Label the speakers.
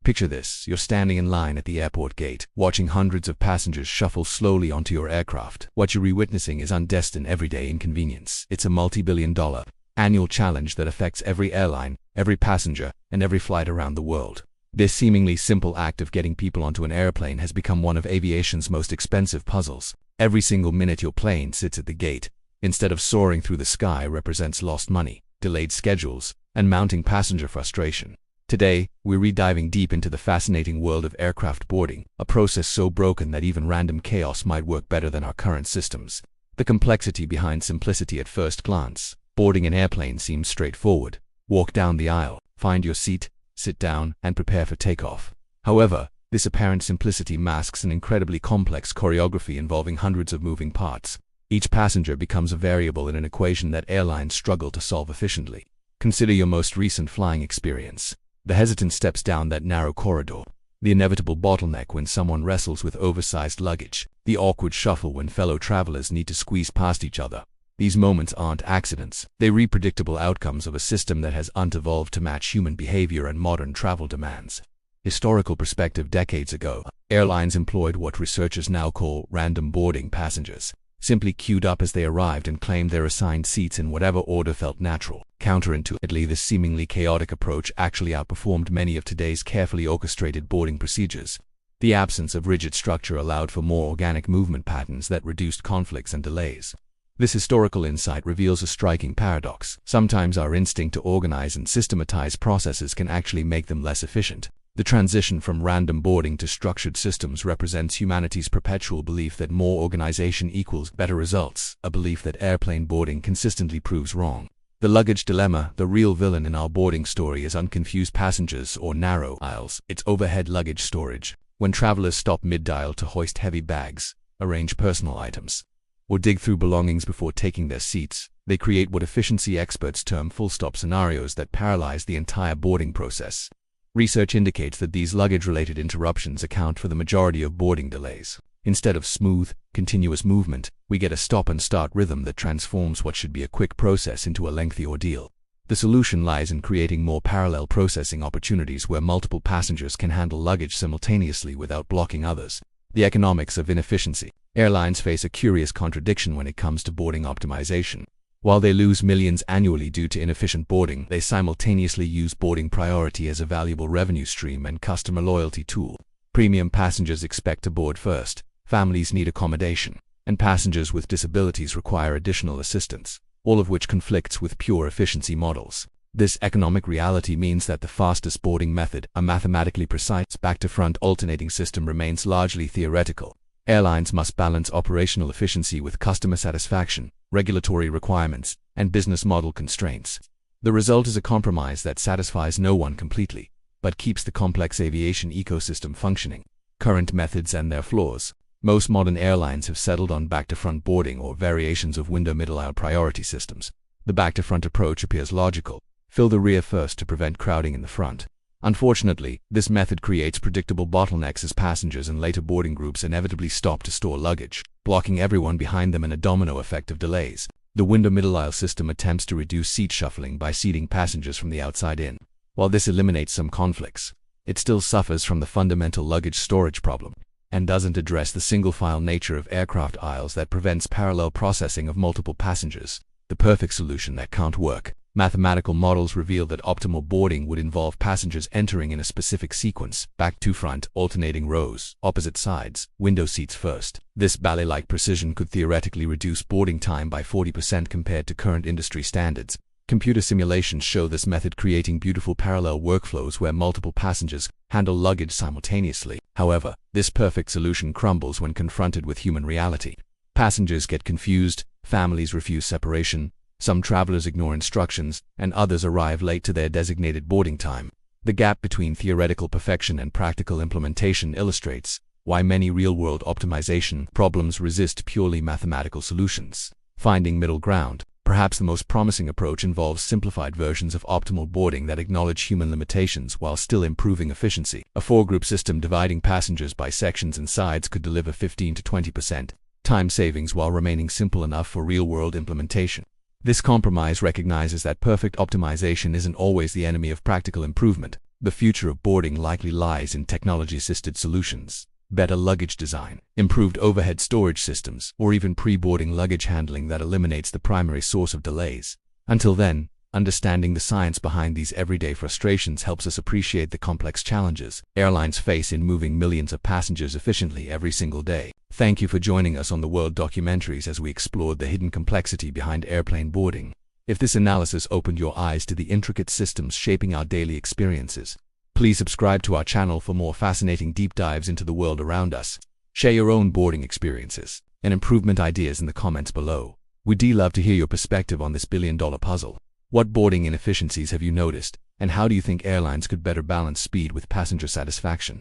Speaker 1: Picture this: you're standing in line at the airport gate, watching hundreds of passengers shuffle slowly onto your aircraft. What you're witnessing is undestined everyday inconvenience. It's a multi-billion-dollar annual challenge that affects every airline, every passenger, and every flight around the world. This seemingly simple act of getting people onto an airplane has become one of aviation's most expensive puzzles. Every single minute your plane sits at the gate, instead of soaring through the sky, represents lost money, delayed schedules, and mounting passenger frustration. Today, we're diving deep into the fascinating world of aircraft boarding, a process so broken that even random chaos might work better than our current systems. The complexity behind simplicity at first glance. Boarding an airplane seems straightforward. Walk down the aisle, find your seat, sit down, and prepare for takeoff. However, this apparent simplicity masks an incredibly complex choreography involving hundreds of moving parts. Each passenger becomes a variable in an equation that airlines struggle to solve efficiently. Consider your most recent flying experience. The hesitant steps down that narrow corridor. The inevitable bottleneck when someone wrestles with oversized luggage. The awkward shuffle when fellow travelers need to squeeze past each other. These moments aren't accidents. They're predictable outcomes of a system that has evolved to match human behavior and modern travel demands. Historical perspective: decades ago, airlines employed what researchers now call random boarding. Passengers simply queued up as they arrived and claimed their assigned seats in whatever order felt natural. Counterintuitively, this seemingly chaotic approach actually outperformed many of today's carefully orchestrated boarding procedures. The absence of rigid structure allowed for more organic movement patterns that reduced conflicts and delays. This historical insight reveals a striking paradox. Sometimes our instinct to organize and systematize processes can actually make them less efficient. The transition from random boarding to structured systems represents humanity's perpetual belief that more organization equals better results, a belief that airplane boarding consistently proves wrong. The luggage dilemma: the real villain in our boarding story is unconfused passengers or narrow aisles. It's overhead luggage storage. When travelers stop mid-aisle to hoist heavy bags, arrange personal items, or dig through belongings before taking their seats, they create what efficiency experts term full-stop scenarios that paralyze the entire boarding process. Research indicates that these luggage-related interruptions account for the majority of boarding delays. Instead of smooth, continuous movement, we get a stop-and-start rhythm that transforms what should be a quick process into a lengthy ordeal. The solution lies in creating more parallel processing opportunities where multiple passengers can handle luggage simultaneously without blocking others. The economics of inefficiency. Airlines face a curious contradiction when it comes to boarding optimization. While they lose millions annually due to inefficient boarding, they simultaneously use boarding priority as a valuable revenue stream and customer loyalty tool. Premium passengers expect to board first, families need accommodation, and passengers with disabilities require additional assistance, all of which conflicts with pure efficiency models. This economic reality means that the fastest boarding method, a mathematically precise back-to-front alternating system, remains largely theoretical. Airlines must balance operational efficiency with customer satisfaction, regulatory requirements, and business model constraints. The result is a compromise that satisfies no one completely, but keeps the complex aviation ecosystem functioning. Current methods and their flaws. Most modern airlines have settled on back-to-front boarding or variations of window-middle-aisle priority systems. The back-to-front approach appears logical. Fill the rear first to prevent crowding in the front. Unfortunately, this method creates predictable bottlenecks as passengers and later boarding groups inevitably stop to store luggage, blocking everyone behind them in a domino effect of delays. The window-middle-aisle system attempts to reduce seat shuffling by seating passengers from the outside in. While this eliminates some conflicts, it still suffers from the fundamental luggage storage problem, and doesn't address the single-file nature of aircraft aisles that prevents parallel processing of multiple passengers. The perfect solution that can't work. Mathematical models reveal that optimal boarding would involve passengers entering in a specific sequence: back to front, alternating rows, opposite sides, window seats first. This ballet-like precision could theoretically reduce boarding time by 40% compared to current industry standards. Computer simulations show this method creating beautiful parallel workflows where multiple passengers handle luggage simultaneously. However, this perfect solution crumbles when confronted with human reality. Passengers get confused, families refuse separation, some travelers ignore instructions, and others arrive late to their designated boarding time. The gap between theoretical perfection and practical implementation illustrates why many real-world optimization problems resist purely mathematical solutions. Finding middle ground. Perhaps the most promising approach involves simplified versions of optimal boarding that acknowledge human limitations while still improving efficiency. A four-group system dividing passengers by sections and sides could deliver 15 to 20% time savings while remaining simple enough for real-world implementation. This compromise recognizes that perfect optimization isn't always the enemy of practical improvement. The future of boarding likely lies in technology-assisted solutions, better luggage design, improved overhead storage systems, or even pre-boarding luggage handling that eliminates the primary source of delays. Until then, understanding the science behind these everyday frustrations helps us appreciate the complex challenges airlines face in moving millions of passengers efficiently every single day. Thank you for joining us on the World Documentaries as we explored the hidden complexity behind airplane boarding. If this analysis opened your eyes to the intricate systems shaping our daily experiences, please subscribe to our channel for more fascinating deep dives into the world around us. Share your own boarding experiences and improvement ideas in the comments below. We'd love to hear your perspective on this billion-dollar puzzle. What boarding inefficiencies have you noticed, and how do you think airlines could better balance speed with passenger satisfaction?